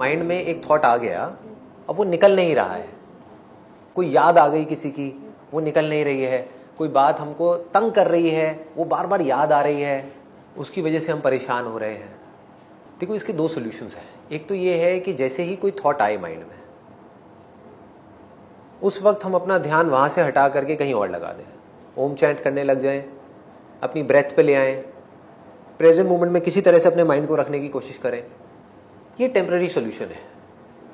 Mind में एक thought आ गया, अब वो निकल नहीं रहा है, कोई याद आ गई किसी की, वो निकल नहीं रही है, कोई बात हमको तंग कर रही है, वो बार बार याद आ रही है, उसकी वजह से हम परेशान हो रहे हैं। देखो इसके दो सॉल्यूशंस हैं। एक तो ये है कि जैसे ही कोई थॉट आए माइंड में, उस वक्त हम अपना ध्यान वहां से हटा करके कहीं और लगा दें, ओम चैंट करने लग जाएं, अपनी ब्रेथ पे ले आएं, प्रेजेंट मोमेंट में किसी तरह से अपने माइंड को रखने की कोशिश करें। ये टेम्पररी सॉल्यूशन है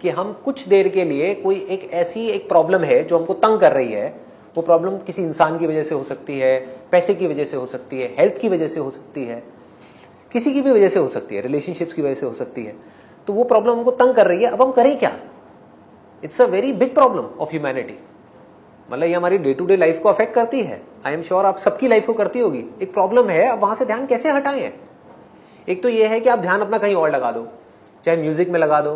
कि हम कुछ देर के लिए कोई एक प्रॉब्लम है जो हमको तंग कर रही है, वो प्रॉब्लम किसी इंसान की वजह से हो सकती है, पैसे की वजह से हो सकती है, हेल्थ की वजह से हो सकती है, किसी की भी वजह से हो सकती है, रिलेशनशिप्स की वजह से हो सकती है। तो वो प्रॉब्लम हमको तंग कर रही है, अब हम करें क्या? It's a very big problem of humanity. मतलब ये हमारी डे टू डे लाइफ को अफेक्ट करती है। आई एम श्योर आप सबकी लाइफ को करती होगी। एक प्रॉब्लम है, अब वहां से ध्यान कैसे हटाएं? एक तो ये है कि आप ध्यान अपना कहीं और लगा दो, चाहे म्यूजिक में लगा दो,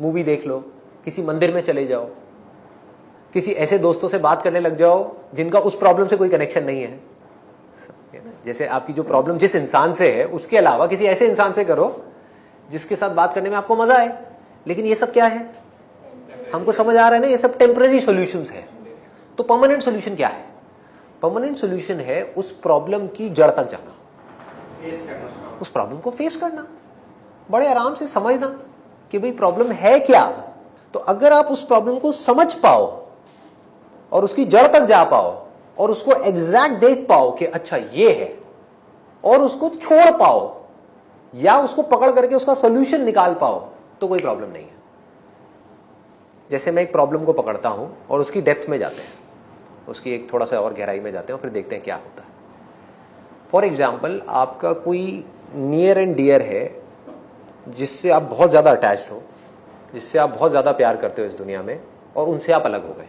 मूवी देख लो, किसी मंदिर में चले जाओ, किसी ऐसे दोस्तों से बात करने लग जाओ जिनका उस प्रॉब्लम से कोई कनेक्शन नहीं है। जैसे आपकी जो प्रॉब्लम जिस इंसान से है, उसके अलावा किसी ऐसे इंसान से करो जिसके साथ बात करने में आपको मजा आए। लेकिन ये सब क्या है? हमको समझ आ रहा है ना, ये सब टेम्पररी सॉल्यूशंस है। तो परमानेंट सॉल्यूशन क्या है? परमानेंट सॉल्यूशन है उस प्रॉब्लम की जड़ तक जाना, उस प्रॉब्लम को फेस करना, बड़े आराम से समझना कि भाई प्रॉब्लम है क्या। तो अगर आप उस प्रॉब्लम को समझ पाओ और उसकी जड़ तक जा पाओ और उसको एग्जैक्ट देख पाओ कि अच्छा ये है, और उसको छोड़ पाओ या उसको पकड़ करके उसका सॉल्यूशन निकाल पाओ, तो कोई प्रॉब्लम नहीं है। जैसे मैं एक प्रॉब्लम को पकड़ता हूं और उसकी डेप्थ में जाते हैं, उसकी एक थोड़ा सा और गहराई में जाते हैं और फिर देखते हैं क्या होता है। फॉर एग्जाम्पल, आपका कोई नियर एंड डियर है जिससे आप बहुत ज्यादा अटैच्ड हो, जिससे आप बहुत ज्यादा प्यार करते हो इस दुनिया में, और उनसे आप अलग हो गए।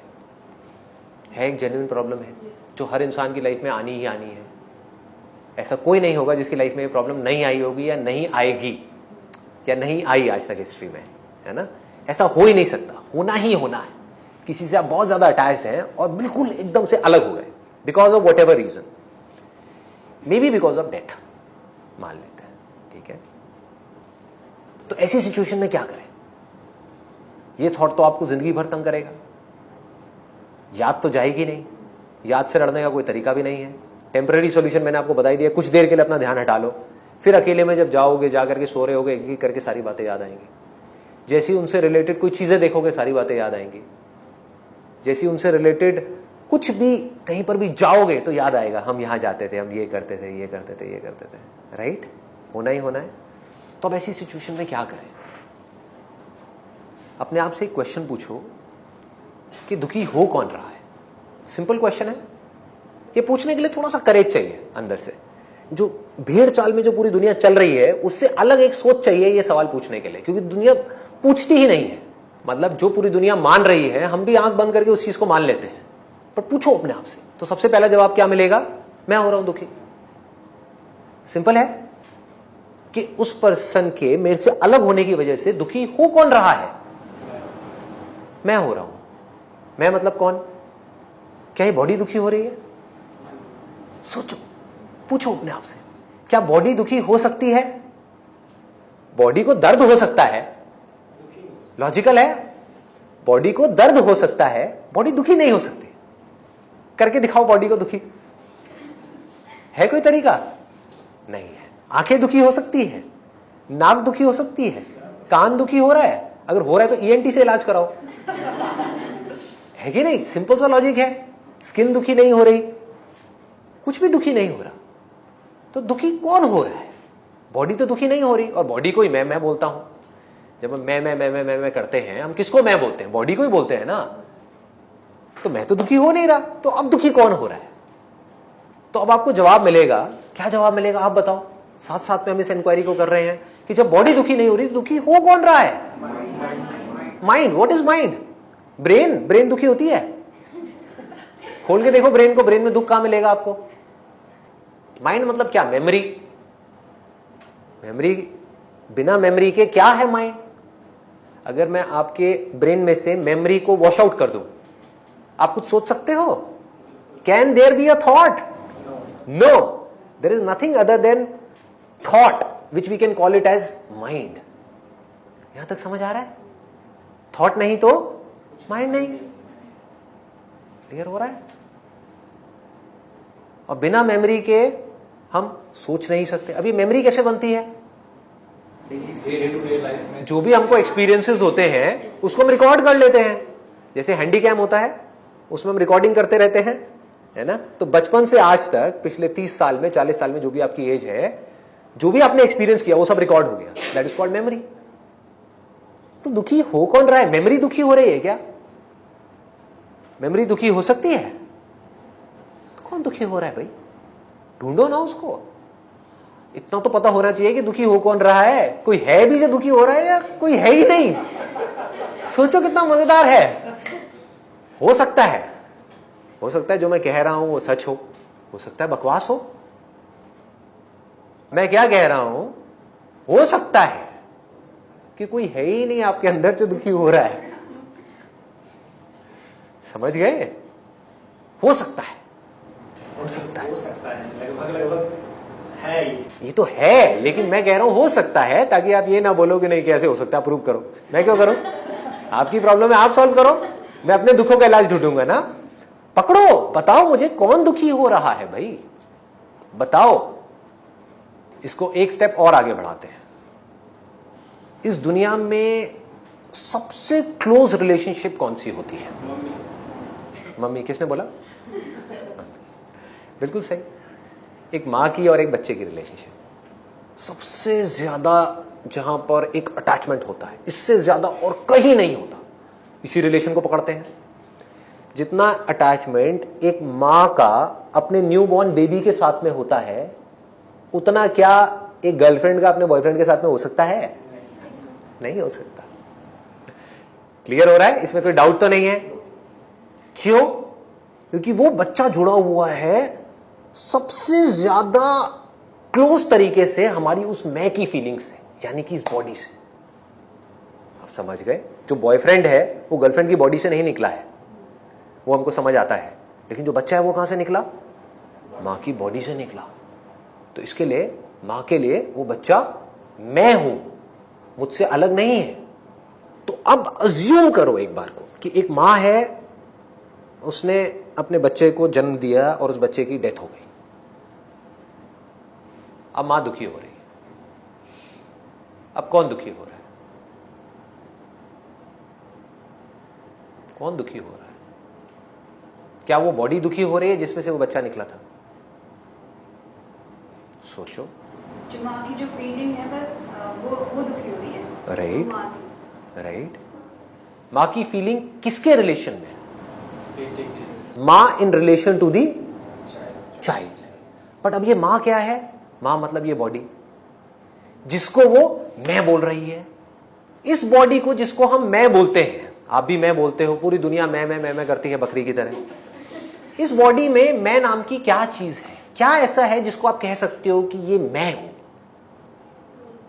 है एक जेन्युइन प्रॉब्लम है जो हर इंसान की लाइफ में आनी ही आनी है। ऐसा कोई नहीं होगा जिसकी लाइफ में ये प्रॉब्लम नहीं आई होगी या नहीं आएगी या नहीं आई आज तक हिस्ट्री में, है ना? ऐसा हो ही नहीं सकता, होना ही होना है। किसी से आप बहुत ज्यादा अटैच्ड हैं और बिल्कुल एकदम से अलग हो गए because of whatever reason, may be because of death, मान लेते हैं, ठीक है? तो ऐसी सिचुएशन में क्या करें? ये थॉट तो आपको जिंदगी भर तंग करेगा, याद तो जाएगी नहीं, याद से लड़ने का कोई तरीका भी नहीं है। टेम्पररी सॉल्यूशन मैंने आपको बता दिया, कुछ देर के लिए अपना ध्यान हटा लो, फिर अकेले में जब जाओगे, जाकर के सो रहे होगे, एक एक करके सारी बातें याद आएंगी। जैसी उनसे रिलेटेड कोई चीजें देखोगे, सारी बातें याद आएंगी। जैसी उनसे रिलेटेड कुछ भी कहीं पर भी जाओगे तो याद आएगा, हम यहां जाते थे, हम ये करते थे, ये करते थे, ये करते थे, राइट? होना ही होना है। तो अब ऐसी सिचुएशन में क्या करें? अपने आप से एक क्वेश्चन पूछो कि दुखी हो कौन रहा है। सिंपल क्वेश्चन है, ये पूछने के लिए थोड़ा सा करेज चाहिए अंदर से। जो भीड़ चाल में जो पूरी दुनिया चल रही है, उससे अलग एक सोच चाहिए ये सवाल पूछने के लिए, क्योंकि दुनिया पूछती ही नहीं है। मतलब जो पूरी दुनिया मान रही है, हम भी आंख बंद करके उस चीज को मान लेते हैं। पर पूछो अपने आप से, तो सबसे पहला जवाब क्या मिलेगा? मैं हो रहा हूं दुखी। सिंपल है कि उस पर्सन के मेरे से अलग होने की वजह से दुखी हो कौन रहा है? मैं हो रहा हूं। मैं मतलब कौन? क्या ये बॉडी दुखी हो रही है? सोचो, पूछो अपने आप से, क्या बॉडी दुखी हो सकती है? बॉडी को दर्द हो सकता है, लॉजिकल है। बॉडी को दर्द हो सकता है, बॉडी दुखी नहीं हो सकती। करके दिखाओ बॉडी को दुखी। है कोई तरीका? नहीं है। आंखें दुखी हो सकती है, नाक दुखी हो सकती है, कान दुखी हो रहा है, अगर हो रहा है तो ईएनटी से इलाज कराओ। है कि नहीं? सिंपल सा लॉजिक है। स्किन दुखी नहीं हो रही, कुछ भी दुखी नहीं हो रहा, तो दुखी कौन हो रहा है? बॉडी तो दुखी नहीं हो रही। और बॉडी को ही मैं बोलता हूं। जब हम मैं करते हैं, हम किसको मैं बोलते हैं? बॉडी को ही बोलते हैं ना। तो मैं तो दुखी हो नहीं रहा, तो अब दुखी कौन हो रहा है? तो अब आपको जवाब मिलेगा। क्या जवाब मिलेगा आप बताओ? साथ साथ में हम इस इंक्वायरी को कर रहे हैं कि जब बॉडी दुखी नहीं हो रही तो दुखी हो कौन रहा है? Mind. What is mind? Brain. Brain दुखी होती है? खोल के देखो ब्रेन को, ब्रेन में दुख कहां मिलेगा आपको? माइंड मतलब क्या? मेमोरी। मेमोरी, बिना मेमोरी के क्या है माइंड? अगर मैं आपके ब्रेन में से मेमोरी को वॉश आउट कर दूं, आप कुछ सोच सकते हो? Can there be a thought? No, there is nothing other than thought, which we can call it as mind. यहां तक समझ आ रहा है? थॉट नहीं तो माइंड नहीं। क्लियर हो रहा है? और बिना मेमोरी के हम सोच नहीं सकते। अभी मेमोरी कैसे बनती है? जो भी हमको एक्सपीरियंसेस होते हैं उसको हम रिकॉर्ड कर लेते हैं। जैसे हैंडीकैम होता है, उसमें हम रिकॉर्डिंग करते रहते हैं, है ना? तो बचपन से आज तक पिछले 30 साल में, 40 साल में, जो भी आपकी एज है, जो भी आपने एक्सपीरियंस किया वो सब रिकॉर्ड हो गया। That is called memory. तो दुखी हो कौन रहा है? मेमोरी दुखी हो रही है क्या? मेमोरी दुखी हो सकती है? तो कौन दुखी हो रहा है भाई? ढूंढो ना उसको। इतना तो पता होना चाहिए कि दुखी हो कौन रहा है। कोई है भी जो दुखी हो रहा है या कोई है ही नहीं? सोचो कितना मजेदार है। हो सकता है जो मैं कह रहा हूं वो सच हो सकता है बकवास हो। मैं क्या कह रहा हूं, हो सकता है कि कोई है ही नहीं आपके अंदर जो दुखी हो रहा है। समझ गए? हो सकता है लगभग है ये तो है, लेकिन मैं कह रहा हूं हो सकता है, ताकि आप ये ना बोलो कि नहीं कैसे हो सकता है, प्रूव करो। मैं क्यों करूं? आपकी प्रॉब्लम है, आप सॉल्व करो। मैं अपने दुखों का इलाज ढूंढूंगा ना। पकड़ो, बताओ मुझे कौन दुखी हो रहा है भाई, बताओ। इसको एक स्टेप और आगे बढ़ाते हैं। इस दुनिया में सबसे क्लोज रिलेशनशिप कौन सी होती है? मम्मी। किसने बोला? बिल्कुल सही। एक मां की और एक बच्चे की रिलेशनशिप सबसे ज्यादा, जहां पर एक अटैचमेंट होता है, इससे ज्यादा और कहीं नहीं होता। इसी रिलेशन को पकड़ते हैं। जितना अटैचमेंट एक मां का अपने न्यूबॉर्न बेबी के साथ में होता है, उतना क्या एक गर्लफ्रेंड का अपने बॉयफ्रेंड के साथ में हो सकता है? नहीं हो सकता। क्लियर हो रहा है? इसमें कोई डाउट तो नहीं है? क्यों? क्योंकि वो बच्चा जुड़ा हुआ है सबसे ज्यादा क्लोज तरीके से हमारी उस मैं की फीलिंग से, यानी कि इस बॉडी से। आप समझ गए? जो बॉयफ्रेंड है वो गर्लफ्रेंड की बॉडी से नहीं निकला है, वो हमको समझ आता है। लेकिन जो बच्चा है वो कहां से निकला? मां की बॉडी से निकला। तो इसके लिए, मां के लिए, वो बच्चा मैं हूं, मुझसे अलग नहीं है। तो अब अज्यूम करो एक बार को कि एक मां है, उसने अपने बच्चे को जन्म दिया और उस बच्चे की डेथ हो गई। अब मां दुखी हो रही है। अब कौन दुखी हो रहा है? कौन दुखी हो रहा है? क्या वो बॉडी दुखी हो रही है जिसमें से वो बच्चा निकला था? सोचो। जो माँ की जो फीलिंग है, बस वो दुखी हो रही है। Right, right. मां की फीलिंग किसके रिलेशन में? मां in relation to the child. But अब ये मां क्या है? मां मतलब ये बॉडी जिसको वो मैं बोल रही है। इस बॉडी को जिसको हम मैं बोलते हैं, आप भी मैं बोलते हो, पूरी दुनिया मैं करती है बकरी की तरह। इस बॉडी में मैं नाम की क्या चीज है? क्या ऐसा है जिसको आप कह सकते हो कि ये मैं हूं?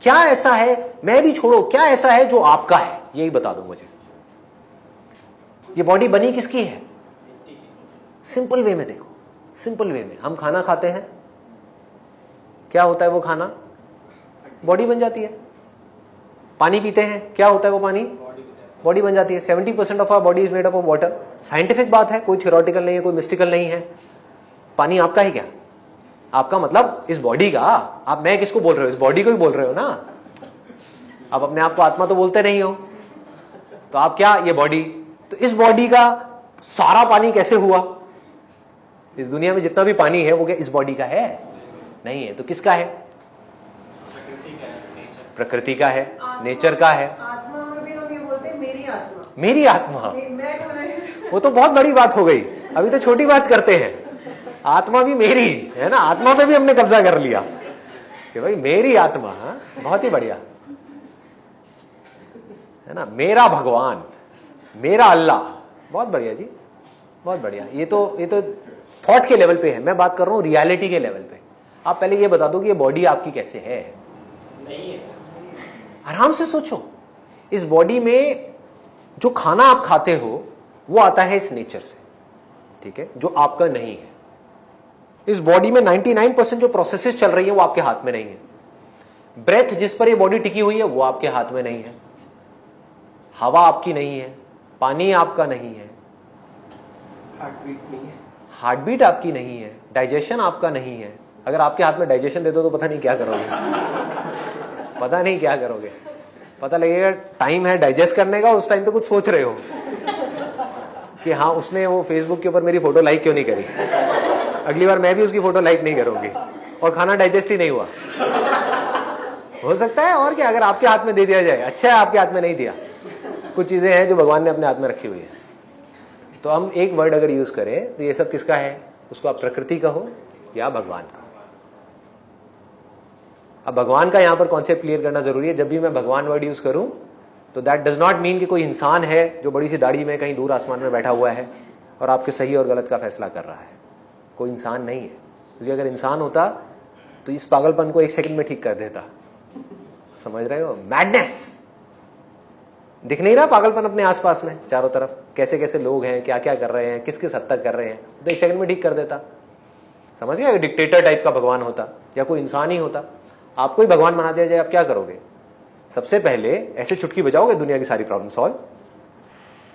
क्या ऐसा है, मैं भी छोड़ो, क्या ऐसा है जो आपका है? यही बता दो मुझे। ये बॉडी बनी किसकी है? सिंपल वे में देखो, सिंपल वे में हम खाना खाते हैं, क्या होता है वो खाना? बॉडी बन जाती है। पानी पीते हैं, क्या होता है वो पानी? बॉडी बन जाती है। 70% of our body is made up of water. Scientific बात है, कोई थियोरेटिकल नहीं है, कोई मिस्टिकल नहीं है। पानी आपका है क्या? आपका मतलब इस बॉडी का। आप मैं किसको बोल रहे हो? इस बॉडी को ही बोल रहे हो ना। आप अपने आप को आत्मा तो बोलते नहीं हो, तो आप क्या? ये बॉडी। तो इस बॉडी का सारा पानी कैसे हुआ? इस दुनिया में जितना भी पानी है वो क्या इस बॉडी का है? नहीं है। तो किसका है? प्रकृति का है, नेचर का है। आत्मा में भी हम ये बोलते हैं मेरी आत्मा। मेरी आत्मा, मैं कौन है? वो तो बहुत बड़ी बात हो गई। अभी तो छोटी बात करते हैं। आत्मा भी मेरी है ना, आत्मा पे भी हमने कब्जा कर लिया कि भाई मेरी आत्मा। हाँ, बहुत ही बढ़िया है ना। मेरा भगवान, मेरा अल्लाह, बहुत बढ़िया जी, बहुत बढ़िया। ये तो थॉट के लेवल पे है, मैं बात कर रहा हूं रियलिटी के लेवल पे। आप पहले ये बता दो कि ये बॉडी आपकी कैसे है? नहीं है। आराम से सोचो। इस बॉडी में जो खाना आप खाते हो वो आता है इस नेचर से, ठीक है, जो आपका नहीं है। इस बॉडी में 99% जो प्रोसेसेस चल रही है वो आपके हाथ में नहीं है। ब्रेथ जिस पर ये बॉडी टिकी हुई है वो आपके हाथ में नहीं है। हवा आपकी नहीं है, पानी आपका नहीं है, हार्ट बीट नहीं है, हार्ट बीट आपकी नहीं है, डाइजेशन आपका नहीं है। अगर आपके हाथ में डाइजेशन दे दो तो पता नहीं क्या करोगे, पता नहीं क्या करोगे। पता लगेगा टाइम है डाइजेस्ट करने का, उस टाइम पे कुछ सोच रहे हो कि हाँ उसने वो फेसबुक के ऊपर मेरी फोटो लाइक क्यों नहीं करी, अगली बार मैं भी उसकी फोटो लाइक नहीं करूंगी, और खाना डाइजेस्ट ही नहीं हुआ। हो सकता है और क्या, अगर आपके हाथ में दे दिया जाए। अच्छा है आपके हाथ में नहीं दिया, कुछ चीजें हैं जो भगवान ने अपने हाथ में रखी हुई है। तो हम एक वर्ड अगर यूज करें तो ये सब किसका है, उसको आप प्रकृति कहो या भगवान का। अब भगवान का यहां पर कॉन्सेप्ट क्लियर करना जरूरी है। जब भी मैं भगवान वर्ड यूज करूं तो दैट डज नॉट मीन कि कोई इंसान है जो बड़ी सी दाढ़ी में कहीं दूर आसमान में बैठा हुआ है और आपके सही और गलत का फैसला कर रहा है। कोई इंसान नहीं है, क्योंकि अगर इंसान होता तो इस पागलपन को 1 सेकंड में ठीक कर देता। समझ रहे हो, मैडनेस। दिख नहीं रहा पागलपन अपने आसपास में चारों तरफ, कैसे कैसे लोग हैं, क्या क्या कर रहे हैं, किस किस हद तक कर रहे हैं, तो 1 सेकंड में ठीक कर देता। समझ गया, डिक्टेटर टाइप का भगवान होता या कोई इंसान ही होता, आपको ही भगवान बना दिया जाए, आप क्या करोगे? सबसे पहले ऐसे चुटकी बजाओगे, दुनिया की सारी प्रॉब्लम सॉल्व।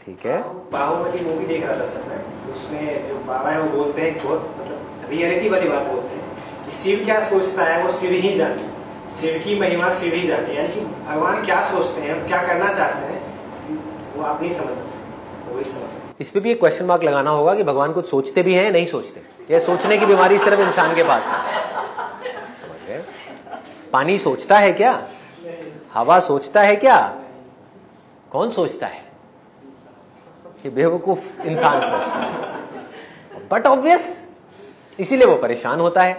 ठीक है, बाहुबली मूवी देख रहा था सर मैं, तो उसमें जो बाबा है वो बोलते हैं, बहुत मतलब रियलिटी वाली बात बोलते हैं कि शिव क्या सोचता है वो शिव ही जाने, शिव की महिमा शिव ही जाने। यानी कि भगवान क्या सोचते हैं, क्या करना चाहते हैं, वो आप नहीं समझ सकते, वही समझ सकते। इस पे भी एक क्वेश्चन मार्क लगाना होगा कि भगवान कुछ सोचते भी हैं, नहीं सोचते। यह सोचने की बीमारी सिर्फ इंसान के पास है। समझ गए? पानी सोचता है क्या? हवा सोचता है क्या? कौन सोचता है? ये बेवकूफ इंसान सोचता है। बट ऑब्वियस, इसीलिए वो परेशान होता है,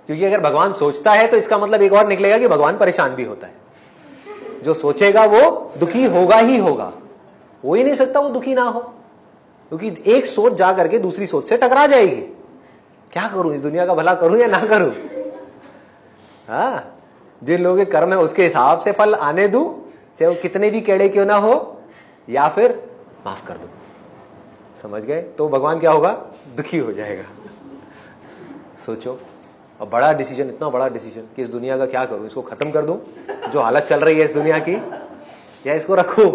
क्योंकि अगर भगवान सोचता है तो इसका मतलब एक और निकलेगा कि भगवान परेशान भी होता है। जो सोचेगा वो दुखी होगा ही होगा, हो ही नहीं सकता वो दुखी ना हो, क्योंकि एक सोच जा करके दूसरी सोच से टकरा जाएगी। क्या करूं, इस दुनिया का भला करूं या ना करूं? हाँ, जिन लोगों के कर्म है उसके हिसाब से फल आने दूं, चाहे वो कितने भी केड़े क्यों ना हो, या फिर माफ कर दूं। समझ गए? तो भगवान क्या होगा? दुखी हो जाएगा। सोचो, और बड़ा डिसीजन, इतना बड़ा डिसीजन कि इस दुनिया का क्या करूं, इसको खत्म कर दूं जो हालत चल रही है इस दुनिया की, या इसको रखूं,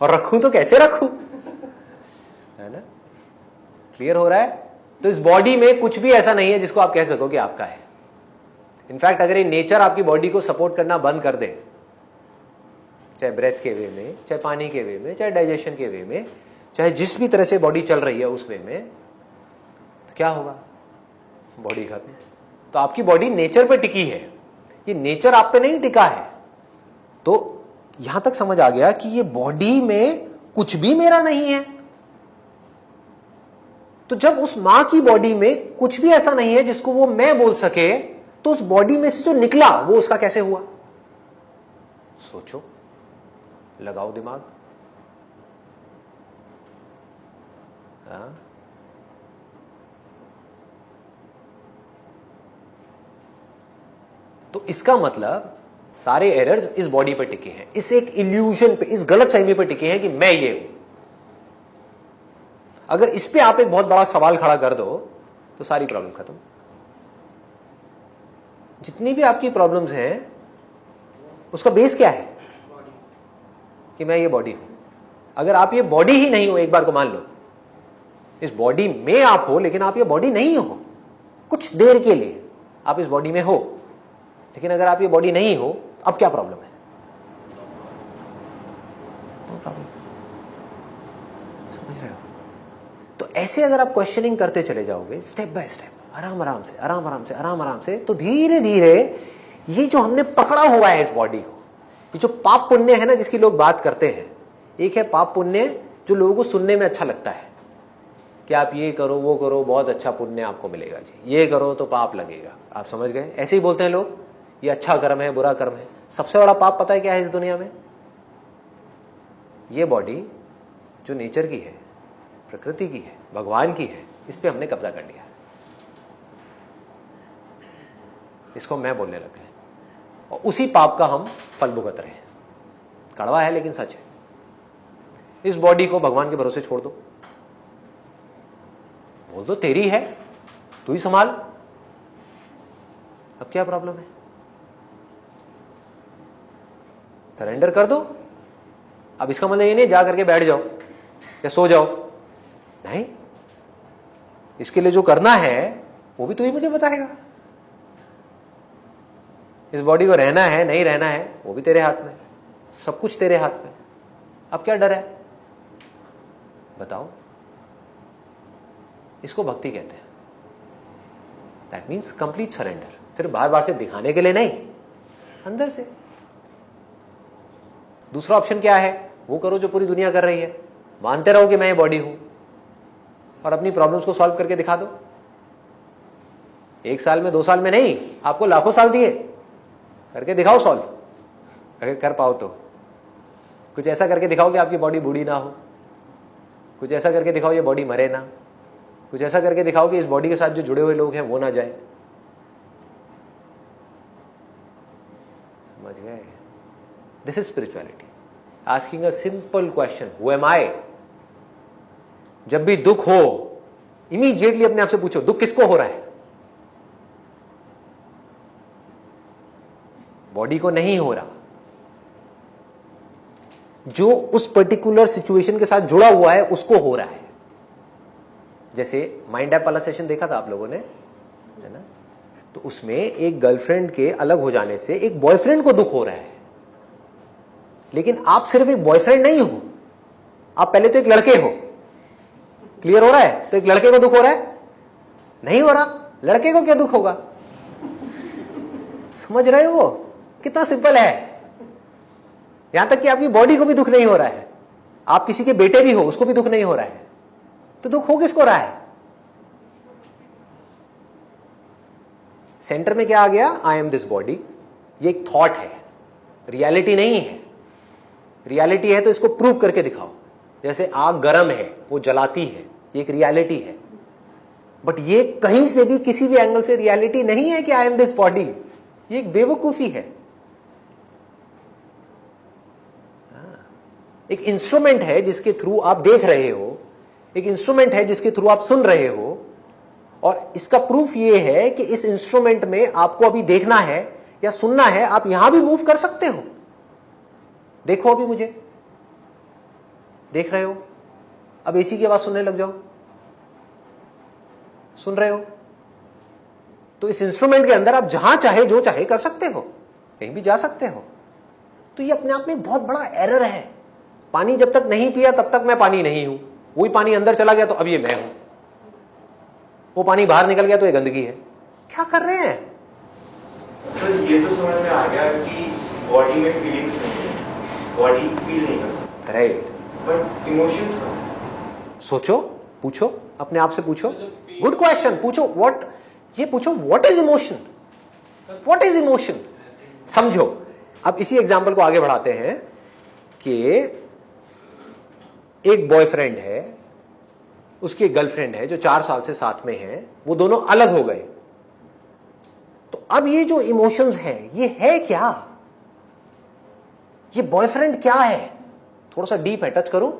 और रखूं तो कैसे रखूं, है ना? क्लियर हो रहा है? तो इस बॉडी में कुछ भी ऐसा नहीं है जिसको आप कह सको कि आपका है। इनफैक्ट अगर ये नेचर आपकी बॉडी को सपोर्ट करना बंद कर दे, चाहे ब्रेथ के वे में, चाहे पानी के वे में, चाहे डाइजेशन के वे में, चाहे जिस भी तरह से बॉडी चल रही है उस वे में, तो क्या होगा? बॉडी खत्म। तो आपकी बॉडी नेचर पे टिकी है, ये नेचर आप पे नहीं टिका है। तो यहां तक समझ आ गया कि ये बॉडी में कुछ भी मेरा नहीं है। तो जब उस मां की बॉडी में कुछ भी ऐसा नहीं है जिसको वो मैं बोल सके, तो उस बॉडी में से जो निकला वो उसका कैसे हुआ? सोचो, लगाओ दिमाग। हाँ? तो इसका मतलब सारे एरर्स इस बॉडी पर टिके हैं, इस एक इल्यूजन पे, इस गलत फहमी पर टिके हैं कि मैं ये हूं। अगर इस पे आप एक बहुत बड़ा सवाल खड़ा कर दो तो सारी प्रॉब्लम खत्म। जितनी भी आपकी प्रॉब्लम्स हैं उसका बेस क्या है? कि मैं ये बॉडी हूं। अगर आप ये बॉडी ही नहीं हो, एक बार को मान लो इस बॉडी में आप हो, लेकिन आप ये बॉडी नहीं हो, कुछ देर के लिए आप इस बॉडी में हो, लेकिन अगर आप ये बॉडी नहीं हो, अब क्या प्रॉब्लम है? No problem. समझ रहे हो? तो ऐसे अगर आप क्वेश्चनिंग करते चले जाओगे स्टेप बाय स्टेप, आराम आराम से, आराम आराम से, आराम आराम से, तो धीरे धीरे ये जो हमने पकड़ा हुआ है इस बॉडी को, ये जो पाप पुण्य है ना जिसकी लोग बात करते हैं, एक है पाप पुण्य जो लोगों को सुनने में अच्छा लगता है कि आप ये करो वो करो, बहुत अच्छा पुण्य आपको मिलेगा जी, ये करो तो पाप लगेगा। आप समझ गए? ऐसे ही बोलते हैं लोग, ये अच्छा कर्म है, बुरा कर्म है। सबसे बड़ा पाप पता है क्या है इस दुनिया में? ये बॉडी जो नेचर की है, प्रकृति की है, भगवान की है, इस पे हमने कब्जा कर लिया है। इसको मैं बोलने लगे हैं और उसी पाप का हम फल भुगत रहे हैं। कड़वा है लेकिन सच है। इस बॉडी को भगवान के भरोसे छोड़ दो, बोल दो तेरी है, तू ही संभाल। अब क्या प्रॉब्लम है? सरेंडर कर दो, अब इसका मतलब ये नहीं जा करके बैठ जाओ या सो जाओ, नहीं, इसके लिए जो करना है वो भी तू ही मुझे बताएगा। इस बॉडी को रहना है नहीं रहना है वो भी तेरे हाथ में, सब कुछ तेरे हाथ में। अब क्या डर है बताओ? इसको भक्ति कहते हैं। दैट मीन्स कंप्लीट सरेंडर, सिर्फ बाहर बाहर से दिखाने के लिए नहीं, अंदर से। दूसरा ऑप्शन क्या है? वो करो जो पूरी दुनिया कर रही है, मानते रहो कि मैं ये बॉडी हूं और अपनी प्रॉब्लम्स को सॉल्व करके दिखा दो। 1 साल में 2 साल में नहीं, आपको लाखों साल दिए, करके दिखाओ सॉल्व, अगर कर पाओ तो। कुछ ऐसा करके दिखाओ कि आपकी बॉडी बूढ़ी ना हो, कुछ ऐसा करके दिखाओ ये बॉडी मरे ना, कुछ ऐसा करके दिखाओ कि इस बॉडी के साथ जो जुड़े हुए लोग हैं वो ना जाए। समझ गए? This is spirituality, asking a simple question, who am I. जब भी दुख हो इमीडिएटली अपने आप से पूछो दुख किसको हो रहा है? बॉडी को नहीं हो रहा, जो उस पर्टिकुलर सिचुएशन के साथ जुड़ा हुआ है उसको हो रहा है। जैसे माइंड ऐप वाला सेशन देखा था आप लोगों ने, है ना? तो उसमें एक गर्लफ्रेंड के अलग हो जाने से एक बॉयफ्रेंड को दुख हो रहा है, लेकिन आप सिर्फ एक बॉयफ्रेंड नहीं हो, आप पहले तो एक लड़के हो। क्लियर हो रहा है? तो एक लड़के को दुख हो रहा है? नहीं हो रहा, लड़के को क्या दुख होगा? समझ रहे हो? कितना सिंपल है। यहां तक कि आपकी बॉडी को भी दुख नहीं हो रहा है, आप किसी के बेटे भी हो उसको भी दुख नहीं हो रहा है, तो दुख हो किसको रहा है? सेंटर में क्या आ गया? I am this body. ये एक थॉट है, रियलिटी नहीं है। रियलिटी है तो इसको प्रूव करके दिखाओ। जैसे आग गर्म है, वो जलाती है, ये एक रियलिटी है, बट ये कहीं से भी किसी भी एंगल से रियलिटी नहीं है कि आई एम दिस बॉडी। ये एक बेवकूफी है। एक इंस्ट्रूमेंट है जिसके थ्रू आप देख रहे हो, एक इंस्ट्रूमेंट है जिसके थ्रू आप सुन रहे हो, और इसका प्रूफ ये है कि इस इंस्ट्रूमेंट में आपको अभी देखना है या सुनना है, आप यहां भी मूव कर सकते हो। देखो अभी मुझे देख रहे हो, अब एसी की आवाज सुनने लग जाओ, सुन रहे हो? तो इस इंस्ट्रूमेंट के अंदर आप जहां चाहे जो चाहे कर सकते हो, कहीं भी जा सकते हो। तो ये अपने आप में बहुत बड़ा एरर है। पानी जब तक नहीं पिया तब तक मैं पानी नहीं हूं, वही पानी अंदर चला गया तो अब ये मैं हूं, वो पानी बाहर निकल गया तो ये गंदगी है। क्या कर रहे हैं? सर ये तो समझ में आ गया कि बॉडी में फीलिंग्स नहीं है, बॉडी फील नहीं कर सकती, राइट, बट इमोशंस का सोचो, पूछो अपने आप से, पूछो, गुड क्वेश्चन, पूछो व्हाट, ये पूछो what is emotion, what is emotion, समझो। अब इसी एग्जांपल को आगे बढ़ाते हैं कि एक बॉयफ्रेंड है, उसकी एक गर्लफ्रेंड है जो 4 साल से साथ में है, वो दोनों अलग हो गए। तो अब ये जो इमोशंस है ये है क्या? ये बॉयफ्रेंड क्या है? थोड़ा सा डीप है, टच करूं?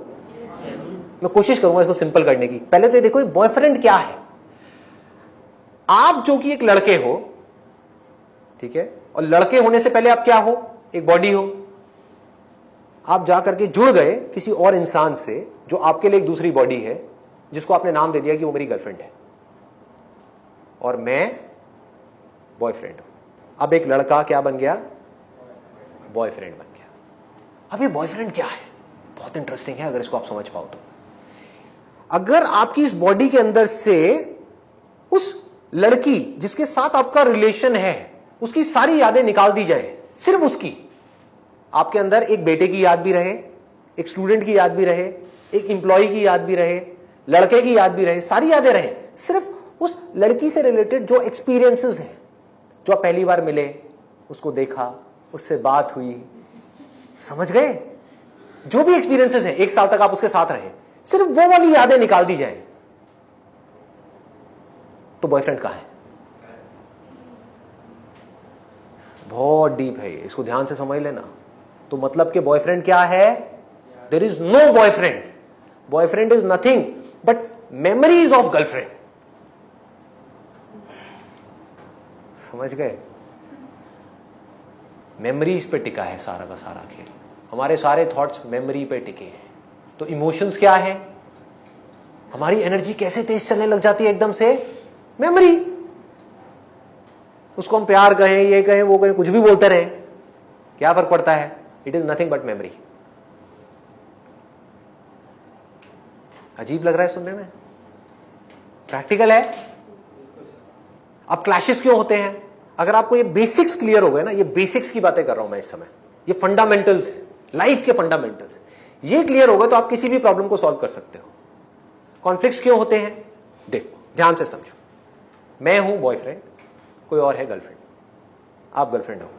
मैं कोशिश करूंगा इसको सिंपल करने की। पहले तो ये देखो बॉयफ्रेंड क्या है। आप जो कि एक लड़के हो, ठीक है, और लड़के होने से पहले आप क्या हो? एक बॉडी हो। आप जाकर के जुड़ गए किसी और इंसान से जो आपके लिए एक दूसरी बॉडी है, जिसको आपने नाम दे दिया कि वो मेरी गर्लफ्रेंड है और मैं बॉयफ्रेंड हूं। अब एक लड़का क्या बन गया? बॉयफ्रेंड बन गया। अब ये बॉयफ्रेंड क्या है? बहुत इंटरेस्टिंग है अगर इसको आप समझ पाओ तो। अगर आपकी इस बॉडी के अंदर से उस लड़की जिसके साथ आपका रिलेशन है उसकी सारी यादें निकाल दी जाए, सिर्फ उसकी, आपके अंदर एक बेटे की याद भी रहे, एक स्टूडेंट की याद भी रहे, एक एम्प्लॉय की याद भी रहे, लड़के की याद भी रहे, सारी यादें रहे, सिर्फ उस लड़की से रिलेटेड जो एक्सपीरियंसेस हैं, जो आप पहली बार मिले, उसको देखा, उससे बात हुई, समझ गए? जो भी एक्सपीरियंसेस हैं, 1 साल तक आप उसके साथ रहे, सिर्फ वो वाली यादें निकाल दी जाए, तो बॉयफ्रेंड कहां है? बहुत डीप है ये, इसको ध्यान से समझ लेना। तो मतलब कि बॉयफ्रेंड क्या है? There is no boyfriend. Boyfriend is nothing but memories of girlfriend. समझ गए? मेमोरीज पे टिका है सारा का सारा खेल। हमारे सारे थॉट्स मेमोरी पे टिके हैं। तो इमोशंस क्या है? हमारी एनर्जी कैसे तेज चलने लग जाती है एकदम से? मेमोरी। उसको हम प्यार कहें, ये कहें, वो कहें, कुछ भी बोलते रहें, क्या फर्क पड़ता है? It is nothing but memory. अजीब लग रहा है सुनने में? प्रैक्टिकल है। अब क्लैशेस क्यों होते हैं? अगर आपको ये बेसिक्स क्लियर हो गए ना, ये बेसिक्स की बातें कर रहा हूं मैं इस समय, ये फंडामेंटल्स है, लाइफ के फंडामेंटल्स, ये क्लियर हो गए तो आप किसी भी प्रॉब्लम को सॉल्व कर सकते हो। कॉन्फ्लिक्ट्स क्यों होते हैं? देखो, ध्यान से समझो। मैं हूं बॉयफ्रेंड, कोई और है गर्लफ्रेंड, आप गर्लफ्रेंड हो।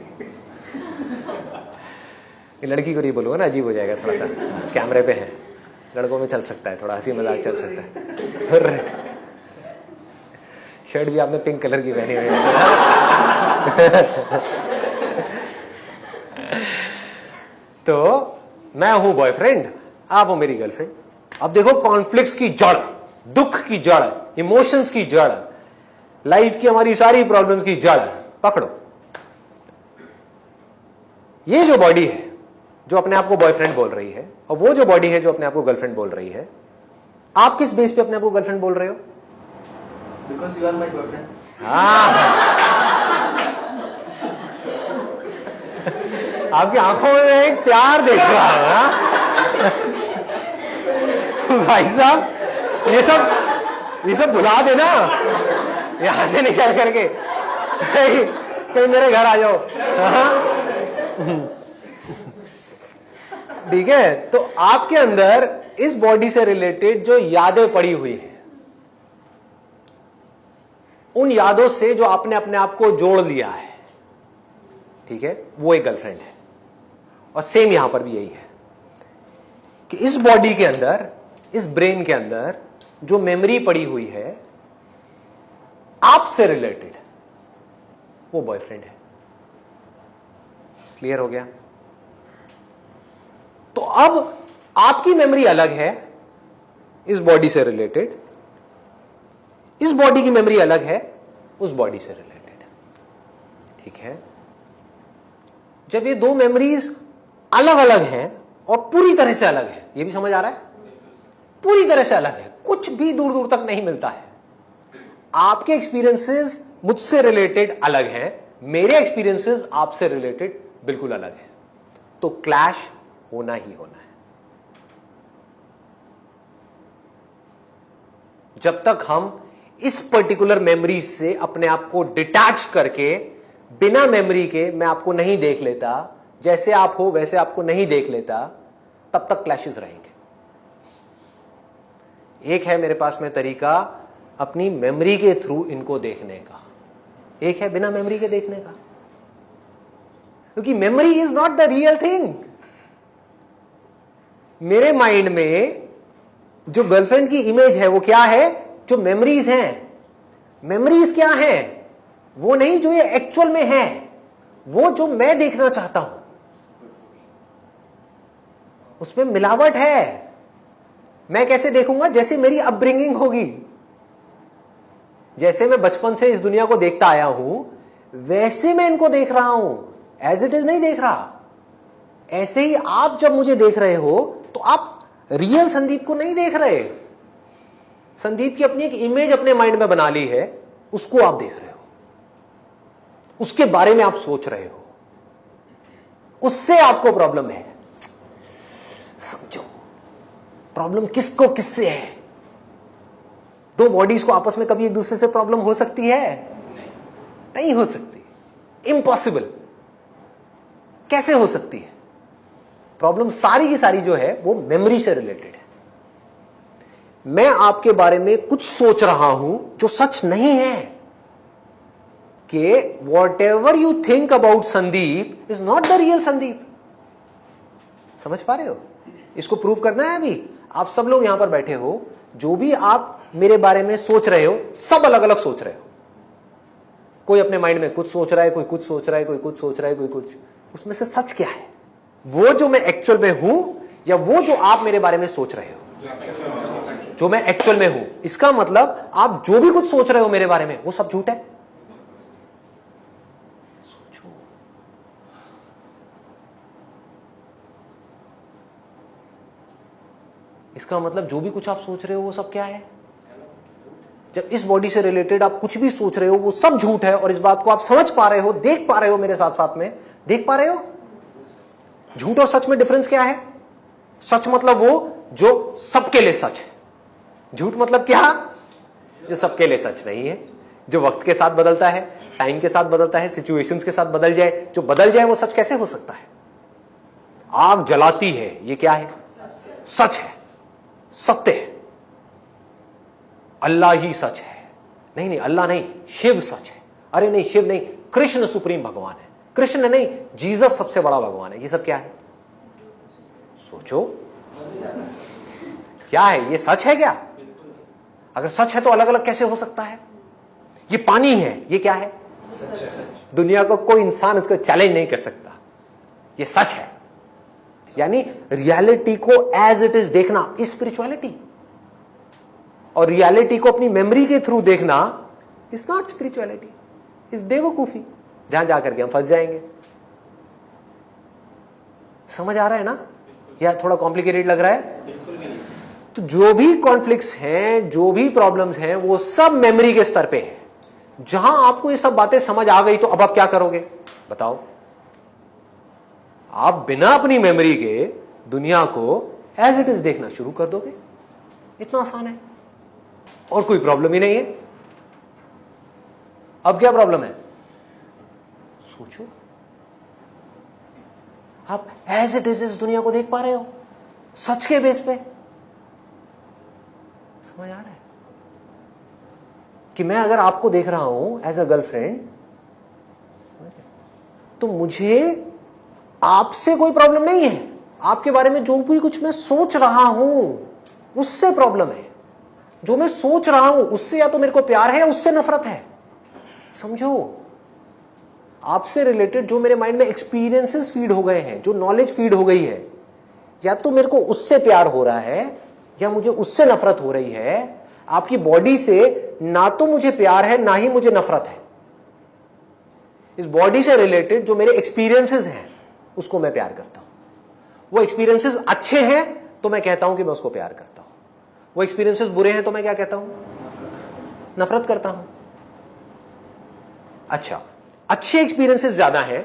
ये लड़की को नहीं बोलूंगा ना, अजीब हो जाएगा थोड़ा सा, कैमरे पे है, लड़कों में चल सकता है, थोड़ा हंसी मजाक चल सकता है। शर्ट भी आपने पिंक कलर की पहनी हुई है। तो मैं हूं बॉयफ्रेंड, आप हो मेरी गर्लफ्रेंड। अब देखो, कॉन्फ्लिक्ट्स की जड़, दुख की जड़, इमोशंस की जड़, लाइफ की हमारी सारी प्रॉब्लम्स की जड़ पकड़ो। ये जो बॉडी है जो अपने आप को बॉयफ्रेंड बोल रही है, और वो जो बॉडी है जो अपने आप को गर्लफ्रेंड बोल रही है, आप किस बेस पे अपने आप को गर्लफ्रेंड बोल रहे हो? Because you are my girlfriend. आपकी आंखों में एक प्यार देख रहा हूं भाई साहब, ये सब भुला देना यहां से निकल करके, कहीं मेरे घर आ जाओ। ठीक है? तो आपके अंदर इस बॉडी से रिलेटेड जो यादें पड़ी हुई हैं, उन यादों से जो आपने अपने आप को जोड़ लिया है, ठीक है, वो एक गर्लफ्रेंड है। और सेम यहां पर भी यही है कि इस बॉडी के अंदर, इस ब्रेन के अंदर जो मेमोरी पड़ी हुई है आपसे रिलेटेड, वो बॉयफ्रेंड है। क्लियर हो गया? तो अब आपकी मेमोरी अलग है इस बॉडी से रिलेटेड, इस बॉडी की मेमोरी अलग है उस बॉडी से रिलेटेड। ठीक है? जब ये दो मेमोरीज अलग अलग हैं और पूरी तरह से अलग है, ये भी समझ आ रहा है? पूरी तरह से अलग है, कुछ भी दूर दूर तक नहीं मिलता है। आपके एक्सपीरियंसेस मुझसे रिलेटेड अलग हैं, मेरे एक्सपीरियंसेस आपसे रिलेटेड बिल्कुल अलग है। तो क्लैश होना ही होना है। जब तक हम इस पर्टिकुलर मेमोरी से अपने आप को डिटैच करके, बिना मेमोरी के मैं आपको नहीं देख लेता, जैसे आप हो वैसे आपको नहीं देख लेता, तब तक क्लैशेस रहेंगे। एक है मेरे पास में तरीका अपनी मेमोरी के थ्रू इनको देखने का, एक है बिना मेमोरी के देखने का, क्योंकि memory is not the real thing. मेरे माइंड में जो गर्लफ्रेंड की इमेज है वो क्या है? जो मेमोरीज हैं। मेमोरीज क्या है? वो नहीं जो ये एक्चुअल में है, वो जो मैं देखना चाहता हूं, उसमें मिलावट है। मैं कैसे देखूंगा? जैसे मेरी अपब्रिंगिंग होगी, जैसे मैं बचपन से इस दुनिया को देखता आया हूं, वैसे मैं इनको देख रहा हूं, एज इट इज नहीं देख रहा। ऐसे ही आप जब मुझे देख रहे हो तो आप रियल संदीप को नहीं देख रहे। संदीप की अपनी एक इमेज अपने माइंड में बना ली है, उसको आप देख रहे हो, उसके बारे में आप सोच रहे हो, उससे आपको प्रॉब्लम है। समझो, प्रॉब्लम किसको किससे है? दो बॉडीज को आपस में कभी एक दूसरे से प्रॉब्लम हो सकती है? नहीं हो सकती, इम्पॉसिबल। कैसे हो सकती है? प्रॉब्लम सारी की सारी जो है वो मेमोरी से रिलेटेड है। मैं आपके बारे में कुछ सोच रहा हूं जो सच नहीं है, कि what ever you think about Sandeep is not the real Sandeep. समझ पा रहे हो? इसको प्रूव करना है। अभी आप सब लोग यहां पर बैठे हो, जो भी आप मेरे बारे में सोच रहे हो, सब अलग अलग सोच रहे हो। कोई अपने माइंड में कुछ सोच रहा है, कोई कुछ सोच रहा है, कोई कुछ सोच रहा है, कोई कुछ। उसमें से सच क्या है? वो जो मैं एक्चुअल में हूं, या वो जो आप मेरे बारे में सोच रहे हो? जो मैं एक्चुअल में हूं। इसका मतलब आप जो भी कुछ सोच रहे हो मेरे बारे में, वो सब झूठ है। सोचो, इसका मतलब जो भी कुछ आप सोच रहे हो वो सब क्या है? जब इस बॉडी से रिलेटेड आप कुछ भी सोच रहे हो वो सब झूठ है, और इस बात को आप समझ पा रहे हो, देख पा रहे हो, मेरे साथ साथ में देख पा रहे हो। झूठ और सच में डिफरेंस क्या है? सच मतलब वो जो सबके लिए सच है, झूठ मतलब क्या? जो सबके लिए सच नहीं है, जो वक्त के साथ बदलता है, टाइम के साथ बदलता है, सिचुएशंस के साथ बदल जाए। जो बदल जाए वो सच कैसे हो सकता है? आग जलाती है, ये क्या है? सच है, सत्य है। अल्लाह ही सच है। नहीं नहीं, अल्लाह नहीं, शिव सच है। अरे नहीं, शिव नहीं, कृष्ण सुप्रीम भगवान है। कृष्ण नहीं, जीसस सबसे बड़ा भगवान है। ये सब क्या है? सोचो, क्या है ये? सच है क्या? अगर सच है तो अलग अलग कैसे हो सकता है? ये पानी है, ये क्या है? दुनिया को कोई इंसान इसको चैलेंज नहीं कर सकता, ये सच है। यानी रियलिटी को एज इट इज देखना इज स्पिरिचुअलिटी, और रियलिटी को अपनी मेमोरी के थ्रू देखना इज नॉट स्पिरिचुअलिटी, इज बेवकूफी, जहां जाकर के हम फंस जाएंगे। समझ आ रहा है ना? या थोड़ा कॉम्प्लिकेटेड लग रहा है? तो जो भी कॉन्फ्लिक्ट्स हैं, जो भी प्रॉब्लम्स हैं, वो सब मेमोरी के स्तर पे है। जहां आपको ये सब बातें समझ आ गई तो अब आप क्या करोगे बताओ? आप बिना अपनी मेमोरी के दुनिया को एज इट इज देखना शुरू कर दोगे। इतना आसान है, और कोई प्रॉब्लम ही नहीं है। अब क्या प्रॉब्लम है? सोचो, आप एज इट इज इस दुनिया को देख पा रहे हो, सच के बेस पे। समझ आ रहा है कि मैं अगर आपको देख रहा हूं एज अ गर्लफ्रेंड, तो मुझे आपसे कोई प्रॉब्लम नहीं है। आपके बारे में जो भी कुछ मैं सोच रहा हूं उससे प्रॉब्लम है। जो मैं सोच रहा हूं उससे या तो मेरे को प्यार है या उससे नफरत है। समझो, आपसे रिलेटेड जो मेरे माइंड में एक्सपीरियंसेस फीड हो गए हैं, जो नॉलेज फीड हो गई है, या तो मेरे को उससे प्यार हो रहा है या मुझे उससे नफरत हो रही है। आपकी बॉडी से ना तो मुझे प्यार है ना ही मुझे नफरत है। इस बॉडी से रिलेटेड जो मेरे एक्सपीरियंसेस हैं उसको मैं प्यार करता हूं। वो एक्सपीरियंसेस अच्छे हैं तो मैं कहता हूं कि मैं उसको प्यार करता हूं। वो एक्सपीरियंसेस बुरे हैं तो मैं क्या कहता हूं? नफरत करता हूं। अच्छा, अच्छे एक्सपीरियंसेस ज्यादा हैं,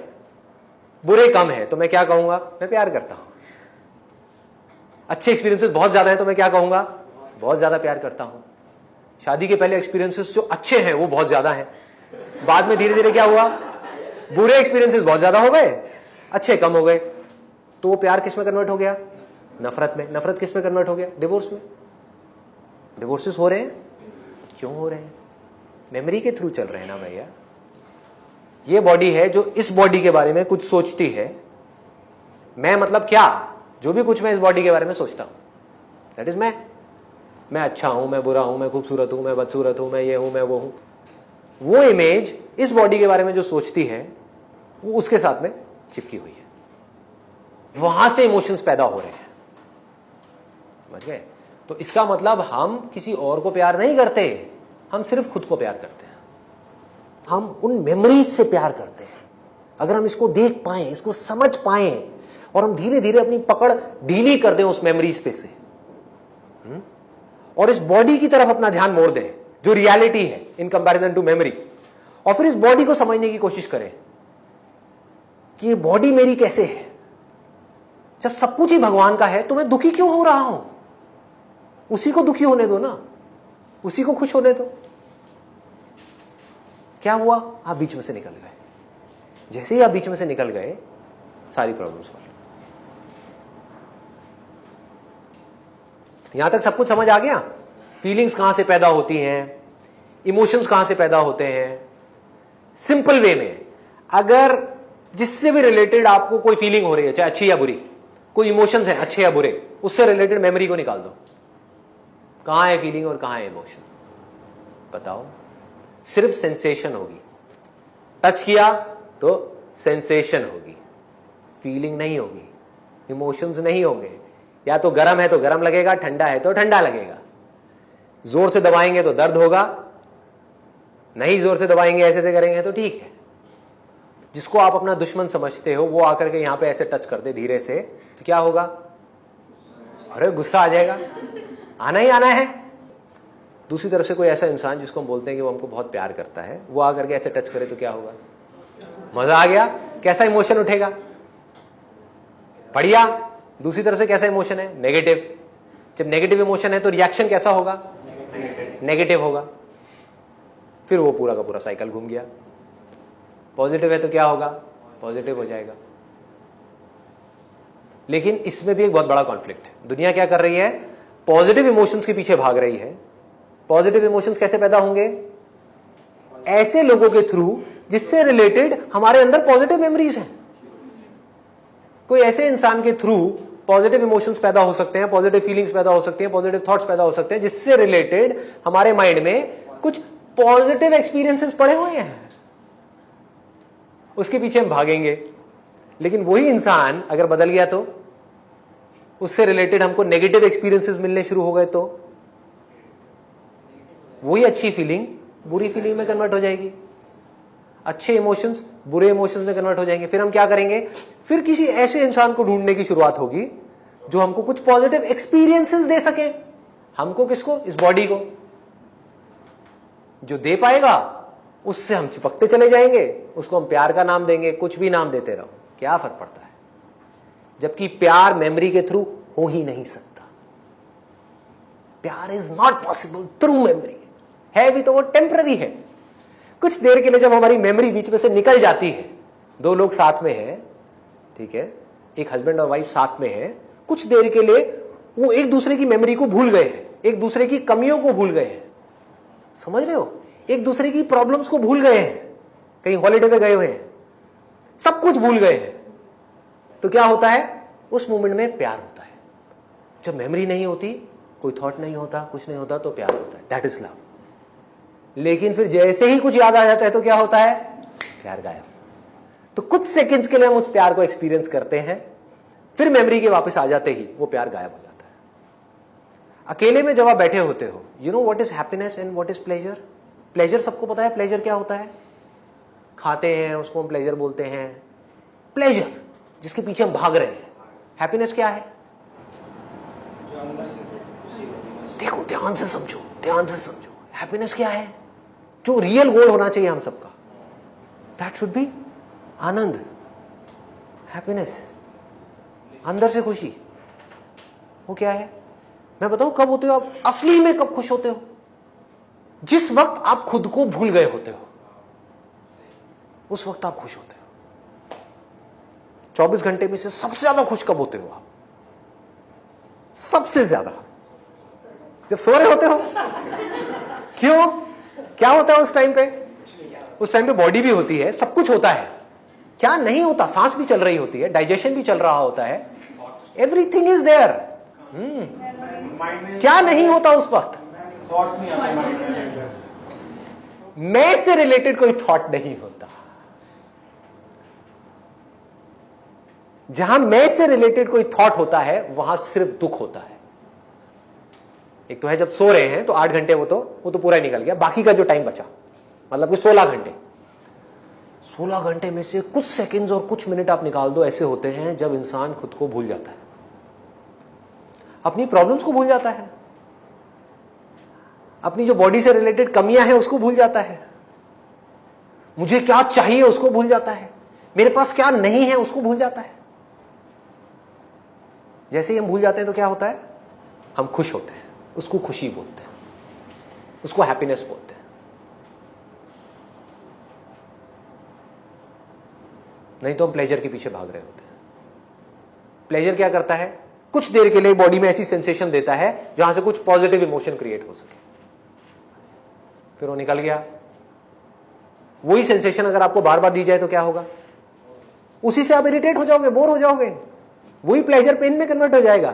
बुरे कम हैं, तो मैं क्या कहूंगा? मैं प्यार करता हूं। अच्छे एक्सपीरियंसेस बहुत ज्यादा हैं तो मैं क्या कहूंगा? बहुत ज्यादा प्यार करता हूं। शादी के पहले एक्सपीरियंसेस जो अच्छे हैं वो बहुत ज्यादा हैं, बाद में धीरे धीरे क्या हुआ? बुरे एक्सपीरियंसेस बहुत ज्यादा हो गए, अच्छे कम हो गए, तो वो प्यार किस में कन्वर्ट हो गया? नफरत में। नफरत किस में कन्वर्ट हो गया? डिवोर्स में। डिवोर्सेस हो रहे हैं, क्यों हो रहे हैं? मेमोरी के थ्रू चल रहे हैं ना भैया। ये बॉडी है जो इस बॉडी के बारे में कुछ सोचती है। मैं मतलब क्या? जो भी कुछ मैं इस बॉडी के बारे में सोचता हूं, दैट इज मैं अच्छा हूं, मैं बुरा हूं, मैं खूबसूरत हूं, मैं बदसूरत हूं, मैं ये हूं, मैं वो हूं। वो इमेज इस बॉडी के बारे में जो सोचती है वो उसके साथ में चिपकी हुई है। वहां से इमोशंस पैदा हो रहे हैं। समझ गए? तो इसका मतलब हम किसी और को प्यार नहीं करते, हम सिर्फ खुद को प्यार करते हैं। हम उन मेमोरीज से प्यार करते हैं। अगर हम इसको देख पाएं, इसको समझ पाएं, और हम धीरे धीरे अपनी पकड़ ढीली कर दें उस मेमोरीज पे से, और इस बॉडी की तरफ अपना ध्यान मोड़ दें जो रियलिटी है इन कंपैरिजन टू मेमोरी, और फिर इस बॉडी को समझने की कोशिश करें कि ये बॉडी मेरी कैसे है। जब सब कुछ ही भगवान का है तो मैं दुखी क्यों हो रहा हूं? उसी को दुखी होने दो ना, उसी को खुश होने दो। क्या हुआ? आप बीच में से निकल गए। जैसे ही आप बीच में से निकल गए, सारी प्रॉब्लम सॉल्व। यहां तक सब कुछ समझ आ गया? फीलिंग्स कहां से पैदा होती हैं, इमोशंस कहां से पैदा होते हैं। सिंपल वे में, अगर जिससे भी रिलेटेड आपको कोई फीलिंग हो रही है, चाहे अच्छी या बुरी, कोई इमोशंस हैं अच्छे या बुरे, उससे रिलेटेड मेमोरी को निकाल दो। कहां है फीलिंग और कहां है इमोशन? बताओ। सिर्फ सेंसेशन होगी। टच किया तो सेंसेशन होगी, फीलिंग नहीं होगी, इमोशंस नहीं होंगे। या तो गर्म है तो गर्म लगेगा, ठंडा है तो ठंडा लगेगा। जोर से दबाएंगे तो दर्द होगा, नहीं जोर से दबाएंगे, ऐसे से करेंगे तो ठीक है। जिसको आप अपना दुश्मन समझते हो वो आकर के यहां पे ऐसे टच कर दे धीरे से, तो क्या होगा? अरे गुस्सा आ जाएगा, आना ही आना है। दूसरी तरफ से कोई ऐसा इंसान जिसको हम बोलते हैं कि वो हमको बहुत प्यार करता है, वो आकर के ऐसे टच करे तो क्या होगा? मजा आ गया। कैसा इमोशन उठेगा? बढ़िया। दूसरी तरफ से कैसा इमोशन है? नेगेटिव। जब नेगेटिव इमोशन है तो रिएक्शन कैसा होगा? नेगेटिव होगा। फिर वो पूरा का पूरा साइकिल घूम गया। पॉजिटिव है तो क्या होगा? पॉजिटिव हो जाएगा। लेकिन इसमें भी एक बहुत बड़ा कॉन्फ्लिक्ट है। दुनिया क्या कर रही है? पॉजिटिव इमोशंस के पीछे भाग रही है। पॉजिटिव इमोशंस कैसे पैदा होंगे? ऐसे लोगों के थ्रू जिससे रिलेटेड हमारे अंदर पॉजिटिव मेमोरीज हैं। कोई ऐसे इंसान के थ्रू पॉजिटिव इमोशंस पैदा हो सकते हैं, पॉजिटिव फीलिंग्स पैदा हो सकती हैं, पॉजिटिव थॉट्स पैदा हो सकते हैं, जिससे रिलेटेड हमारे माइंड में कुछ पॉजिटिव एक्सपीरियंसेस पड़े हुए हैं। उसके पीछे हम भागेंगे। लेकिन वही इंसान अगर बदल गया तो, उससे रिलेटेड हमको नेगेटिव एक्सपीरियंसेस मिलने शुरू हो गए तो वही अच्छी फीलिंग बुरी फीलिंग में कन्वर्ट हो जाएगी, अच्छे इमोशंस बुरे इमोशंस में कन्वर्ट हो जाएंगे। फिर हम क्या करेंगे? फिर किसी ऐसे इंसान को ढूंढने की शुरुआत होगी जो हमको कुछ पॉजिटिव एक्सपीरियंसेस दे सके। हमको किसको? इस बॉडी को। जो दे पाएगा उससे हम चिपकते चले जाएंगे, उसको हम प्यार का नाम देंगे, कुछ भी नाम देते रहो, क्या फर्क पड़ता है? जबकि प्यार मेमोरी के थ्रू हो ही नहीं सकता। प्यार is not possible through memory. है भी तो वो टेम्पररी है। कुछ देर के लिए जब हमारी मेमोरी बीच में से निकल जाती है, दो लोग साथ में हैं, ठीक है, एक हस्बैंड और वाइफ साथ में हैं, कुछ देर के लिए वो एक दूसरे की मेमोरी को भूल गए हैं, एक दूसरे की कमियों को भूल गए हैं, समझ रहे हो? एक दूसरे की प्रॉब्लम्स को भूल गए हैं, कहीं हॉलिडे पे गए हुए हैं, सब कुछ भूल गए हैं, तो क्या होता है? उस मोमेंट में प्यार होता है। जब मेमोरी नहीं होती, कोई थॉट नहीं होता, कुछ नहीं होता, तो प्यार होता है, दैट इज लव। लेकिन फिर जैसे ही कुछ याद आ जाता है तो क्या होता है? प्यार गायब। तो कुछ सेकंड्स के लिए हम उस प्यार को एक्सपीरियंस करते हैं, फिर मेमोरी के वापस आ जाते ही वो प्यार गायब हो जाता है। अकेले में जब आप बैठे होते हो, you know what is happiness and what is pleasure? Pleasure सबको पता है। प्लेजर क्या होता है? खाते हैं उसको हम प्लेजर बोलते हैं। प्लेजर जिसके पीछे हम भाग रहे हैं। हैप्पीनेस क्या है? जो अंदर से खुशी होती है। देखो, ध्यान से समझो, ध्यान से समझो। हैप्पीनेस क्या है? जो रियल गोल होना चाहिए हम सबका, that should be Anand, happiness, अंदर से खुशी। वो क्या है? मैं बताऊं कब होते हो आप असली में? कब खुश होते हो? जिस वक्त आप खुद को भूल गए होते हो, उस वक्त आप खुश होते हो। 24 घंटे में से सबसे ज्यादा खुश कब होते हो आप? सबसे ज्यादा जब सो रहे होते हो। क्यों? क्या होता है उस टाइम पे? उस टाइम पे बॉडी भी होती है, सब कुछ होता है। क्या नहीं होता? सांस भी चल रही होती है, डाइजेशन भी चल रहा होता है, एवरीथिंग इज देयर। क्या नहीं होता उस वक्त? थॉट्स नहीं आते। मैं से रिलेटेड कोई थॉट नहीं होता। जहां मैं से रिलेटेड कोई थॉट होता है वहां सिर्फ दुख होता है। एक तो है जब सो रहे हैं तो 8 घंटे वो तो पूरा निकल गया, बाकी का जो टाइम बचा मतलब कि 16 घंटे। 16 घंटे में से कुछ सेकंड्स और कुछ मिनट आप निकाल दो, ऐसे होते हैं जब इंसान खुद को भूल जाता है, अपनी प्रॉब्लम्स को भूल जाता है, अपनी जो बॉडी से रिलेटेड कमियां हैं उसको भूल जाता है, मुझे क्या चाहिए उसको भूल जाता है, मेरे पास क्या नहीं है उसको भूल जाता है। जैसे ही हम भूल जाते हैं तो क्या होता है? हम खुश होते हैं, उसको खुशी बोलते हैं, उसको हैप्पीनेस बोलते हैं। नहीं तो हम प्लेजर के पीछे भाग रहे होते हैं। प्लेजर क्या करता है? कुछ देर के लिए बॉडी में ऐसी सेंसेशन देता है जहां से कुछ पॉजिटिव इमोशन क्रिएट हो सके, फिर वो निकल गया। वही सेंसेशन अगर आपको बार बार दी जाए तो क्या होगा? उसी से आप इरिटेट हो जाओगे, बोर हो जाओगे, वही प्लेजर पेन में कन्वर्ट हो जाएगा।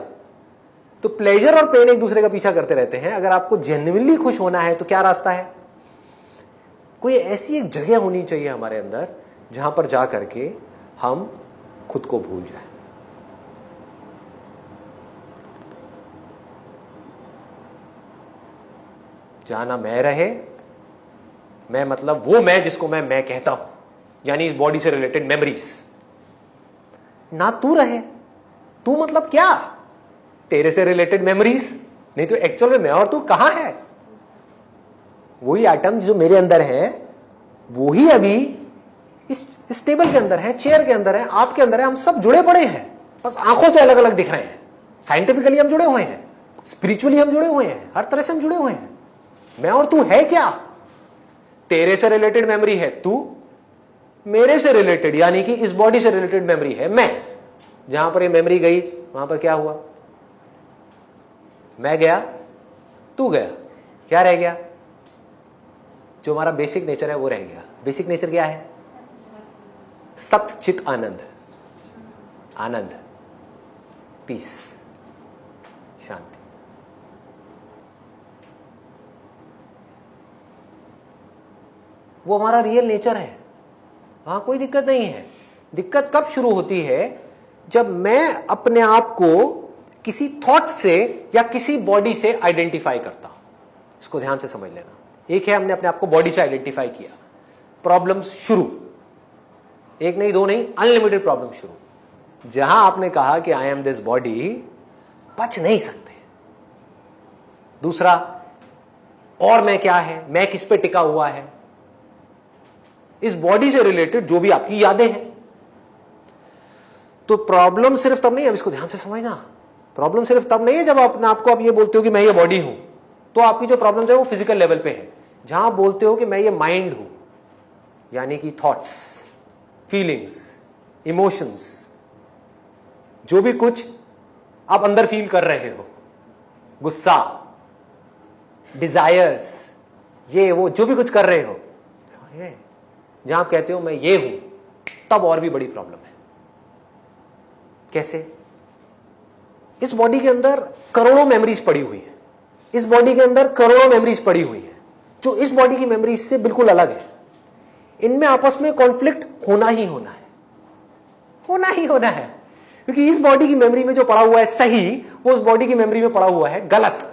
तो प्लेजर और पेन एक दूसरे का पीछा करते रहते हैं। अगर आपको जेन्युइनली खुश होना है तो क्या रास्ता है? कोई ऐसी एक जगह होनी चाहिए हमारे अंदर जहां पर जा करके हम खुद को भूल जाएं। जहां ना मैं रहे, मैं मतलब वो मैं जिसको मैं कहता हूं, यानी इस बॉडी से रिलेटेड मेमोरीज, ना तू रहे। तू मतलब क्या? तेरे से रिलेटेड मेमोरीज, नहीं तो एक्चुअल में मैं और तू कहां है? वही एटम जो मेरे अंदर है वही अभी इस टेबल के अंदर है, चेयर के अंदर है, आपके अंदर है। हम सब जुड़े पड़े हैं, बस आंखों से अलग अलग दिख रहे हैं। साइंटिफिकली हम जुड़े हुए हैं, स्पिरिचुअली हम जुड़े हुए हैं, हर तरह से हम जुड़े हुए हैं। मैं और तू है क्या? तेरे से रिलेटेड मेमोरी है तू, मेरे से रिलेटेड यानी कि इस बॉडी से रिलेटेड मेमोरी है मैं। जहां पर ये मेमोरी गई वहां पर क्या हुआ? मैं गया, तू गया, क्या रह गया? जो हमारा बेसिक नेचर है वो रह गया। बेसिक नेचर क्या है? सत चित आनंद, आनंद, पीस, शांति। वो हमारा रियल नेचर है, वहां कोई दिक्कत नहीं है। दिक्कत कब शुरू होती है? जब मैं अपने आप को किसी थॉट से या किसी बॉडी से आइडेंटिफाई करता हूं। इसको ध्यान से समझ लेना। एक है हमने अपने आप को बॉडी से आइडेंटिफाई किया, प्रॉब्लम्स शुरू, एक नहीं दो नहीं, अनलिमिटेड प्रॉब्लम शुरू। जहां आपने कहा कि आई एम दिस बॉडी, बच नहीं सकते। दूसरा, और मैं क्या है, मैं किस पे टिका हुआ है? इस बॉडी से रिलेटेड जो भी आपकी यादें हैं। तो प्रॉब्लम सिर्फ तब नहीं है, अब इसको ध्यान से समझना, प्रॉब्लम सिर्फ तब नहीं है जब अपने आपको आप ये बोलते हो कि मैं ये बॉडी हूं, तो आपकी जो प्रॉब्लम है वो फिजिकल लेवल पे है। जहां बोलते हो कि मैं ये माइंड हूं, यानी कि थॉट्स, फीलिंग्स, इमोशंस, जो भी कुछ आप अंदर फील कर रहे हो, गुस्सा, डिजायर्स, ये वो जो भी कुछ कर रहे हो, जहां आप कहते हो मैं ये हूं, तब और भी बड़ी प्रॉब्लम है। कैसे? इस बॉडी के अंदर करोड़ों मेमोरीज पड़ी हुई है, इस बॉडी के अंदर करोड़ों मेमोरीज पड़ी हुई है जो इस बॉडी की मेमोरीज से बिल्कुल अलग है। इनमें आपस में कॉन्फ्लिक्ट होना ही होना है, होना ही होना है, क्योंकि इस बॉडी की मेमोरी में जो पड़ा हुआ है सही, वो उस बॉडी की मेमोरी में पड़ा हुआ है गलत।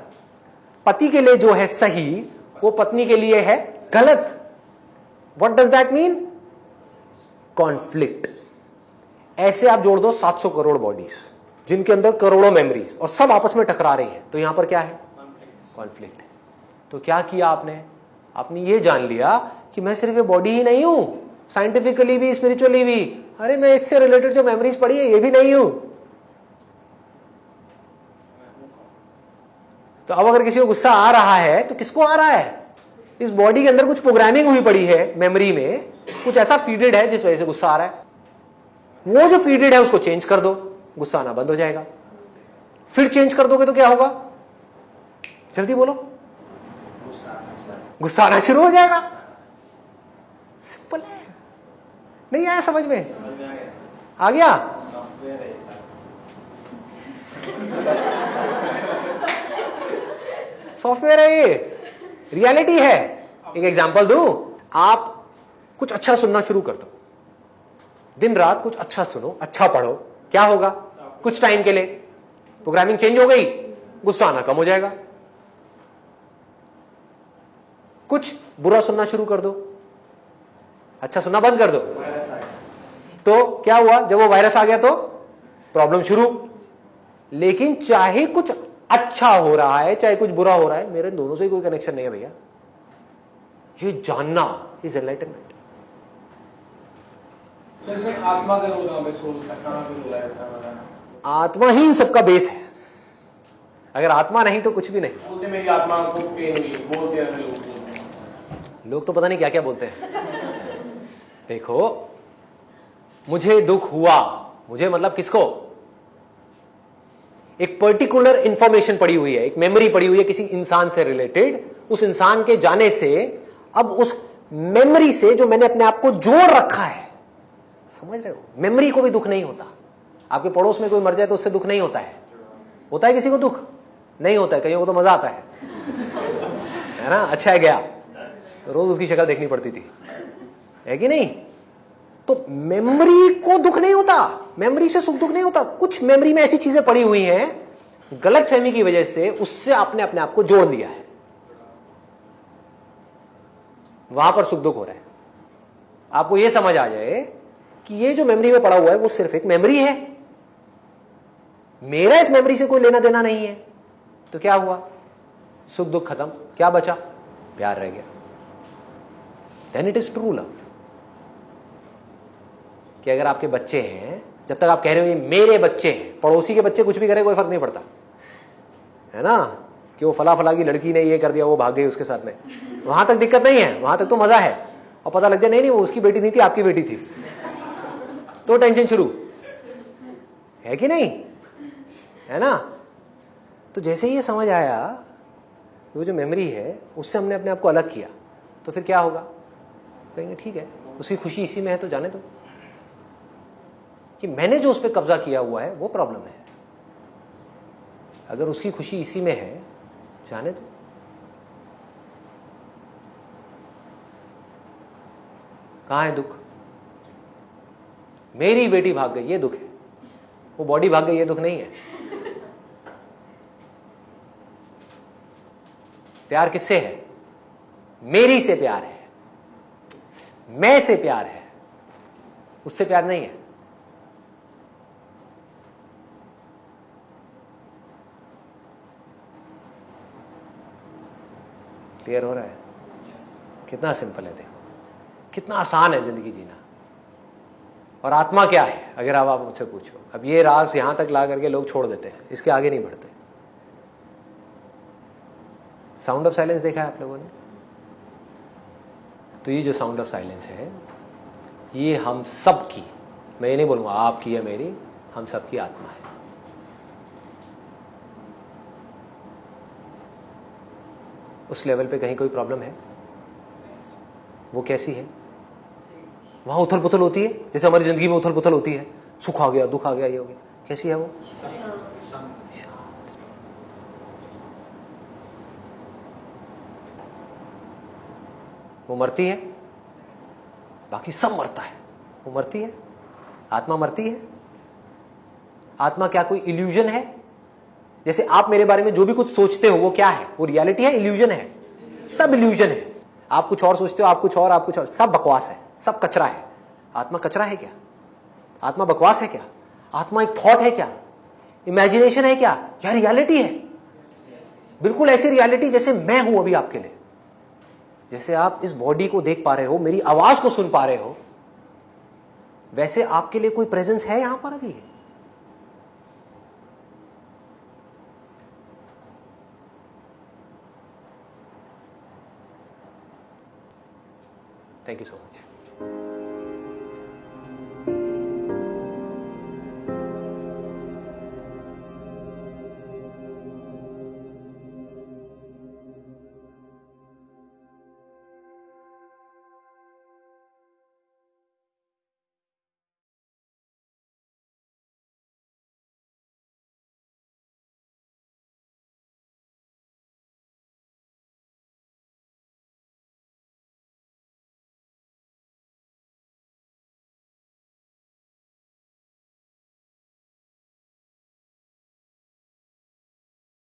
पति के लिए जो है सही, वो पत्नी के लिए है गलत। What does that mean? Conflict. ऐसे आप जोड़ दो 700 करोड़ बॉडीज जिनके अंदर करोड़ों मेमोरीज और सब आपस में टकरा रही हैं, तो यहां पर क्या है? कॉन्फ्लिक्ट है। तो क्या किया आपने? आपने ये जान लिया कि मैं सिर्फ ये बॉडी ही नहीं हूं, साइंटिफिकली भी, स्पिरिचुअली भी, अरे मैं इससे रिलेटेड जो मेमोरीज पड़ी है ये भी नहीं हूं। तो अब अगर किसी को गुस्सा आ रहा है तो किसको आ रहा है? इस बॉडी के अंदर कुछ प्रोग्रामिंग हुई पड़ी है, मेमोरी में कुछ ऐसा फीडेड है जिस वजह से गुस्सा आ रहा है। वो जो फीडेड है उसको चेंज कर दो, गुस्सा आना बंद हो जाएगा। फिर चेंज कर दोगे तो क्या होगा? जल्दी बोलो। गुस्सा आना शुरू हो जाएगा। सिंपल है। नहीं आया समझ में? आ गया? सॉफ्टवेयर है ये, रियलिटी है। एक एग्जांपल दूं, आप कुछ अच्छा सुनना शुरू कर दो, दिन रात कुछ अच्छा सुनो, अच्छा पढ़ो, क्या होगा? कुछ टाइम के लिए प्रोग्रामिंग चेंज हो गई, गुस्सा आना कम हो जाएगा। कुछ बुरा सुनना शुरू कर दो, अच्छा सुनना बंद कर दो, तो क्या हुआ? जब वो वायरस आ गया तो प्रॉब्लम शुरू। लेकिन चाहे कुछ अच्छा हो रहा है चाहे कुछ बुरा हो रहा है, मेरे दोनों से कोई कनेक्शन नहीं है भैया। ये जानना इज एनलाइटनमेंट। आत्मा का रोल में सोल का कहां पे रोला जाता है? आत्मा ही इन सबका बेस है। अगर आत्मा नहीं तो कुछ भी नहीं। बोलते मेरी आत्मा को पेन हुई, बोलते हैं लोग तो पता नहीं क्या क्या बोलते हैं। देखो, मुझे दुख हुआ, मुझे मतलब किसको? एक पर्टिकुलर इंफॉर्मेशन पड़ी हुई है, एक मेमोरी पड़ी हुई है किसी इंसान से रिलेटेड। उस इंसान के जाने से अब उस मेमोरी से जो मैंने अपने आप को जोड़ रखा है, समझ रहे हो? मेमोरी को भी दुख नहीं होता। आपके पड़ोस में कोई मर जाए तो उससे दुख नहीं होता है। होता है किसी को दुख? नहीं होता है। कईयों को तो मजा आता है ना? अच्छा है गया, रोज उसकी शक्ल देखनी पड़ती थी, है कि नहीं? तो मेमोरी को दुख नहीं होता, मेमोरी से सुख दुख नहीं होता। कुछ मेमोरी में ऐसी चीजें पड़ी हुई हैं गलत फहमी की वजह से, उससे आपने अपने आप को जोड़ दिया है, वहां पर सुख दुख हो रहा है। आपको यह समझ आ जाए कि ये जो मेमोरी में पड़ा हुआ है वो सिर्फ एक मेमोरी है, मेरा इस मेमोरी से कोई लेना देना नहीं है, तो क्या हुआ? सुख दुख खत्म, क्या बचा? प्यार रह गया। Then it is true love. कि अगर आपके बच्चे हैं, जब तक आप कह रहे हो ये मेरे बच्चे हैं, पड़ोसी के बच्चे कुछ भी करे कोई फर्क नहीं पड़ता, है ना, कि वो फला फला की लड़की ने ये कर दिया, वो भाग गई उसके साथ में, वहां तक दिक्कत नहीं है, वहां तक तो मजा है। और पता लग जाए नहीं वो उसकी बेटी नहीं थी, आपकी बेटी थी, तो टेंशन शुरू है कि नहीं, है ना। तो जैसे ही ये समझ आया वो जो मेमोरी है उससे हमने अपने आप को अलग किया, तो फिर क्या होगा? कहेंगे ठीक है, उसकी खुशी इसी में है तो जाने दो। कि मैंने जो उस पर कब्जा किया हुआ है वो प्रॉब्लम है। अगर उसकी खुशी इसी में है, जाने दो। कहां है दुख? मेरी बेटी भाग गई, ये दुख है। वो बॉडी भाग गई, ये दुख नहीं है। प्यार किससे है? मेरी से प्यार है, मैं से प्यार है, उससे प्यार नहीं है। क्लियर हो रहा है? कितना सिंपल है, देखो कितना आसान है जिंदगी जीना। और आत्मा क्या है अगर आप मुझसे पूछो, अब ये राज यहां तक ला करके लोग छोड़ देते हैं, इसके आगे नहीं बढ़ते। साउंड ऑफ साइलेंस देखा है आप लोगों ने? तो ये जो साउंड ऑफ साइलेंस है, ये हम सब की, मैं ये नहीं बोलूंगा आपकी या मेरी, हम सब की आत्मा है। उस लेवल पे कहीं कोई प्रॉब्लम है? वो कैसी है? वहां उथल पुथल होती है जैसे हमारी जिंदगी में उथल पुथल होती है, सुख आ गया, दुख आ गया, ये हो गया। कैसी है वो? वो मरती है? बाकी सब मरता है, वो मरती है? आत्मा मरती है? आत्मा क्या कोई इल्यूजन है? जैसे आप मेरे बारे में जो भी कुछ सोचते हो वो क्या है? वो रियलिटी है, इल्यूजन है? सब इल्यूजन है। आप कुछ और सोचते हो, आप कुछ और, आप कुछ और, सब बकवास है, सब कचरा है। आत्मा कचरा है क्या? आत्मा बकवास है क्या? आत्मा एक थॉट है क्या? इमेजिनेशन है क्या? यह रियलिटी है, बिल्कुल ऐसी रियलिटी जैसे मैं हूं अभी आपके लिए। जैसे आप इस बॉडी को देख पा रहे हो, मेरी आवाज को सुन पा रहे हो, वैसे आपके लिए कोई प्रेजेंस है यहां पर अभी? Thank you so much.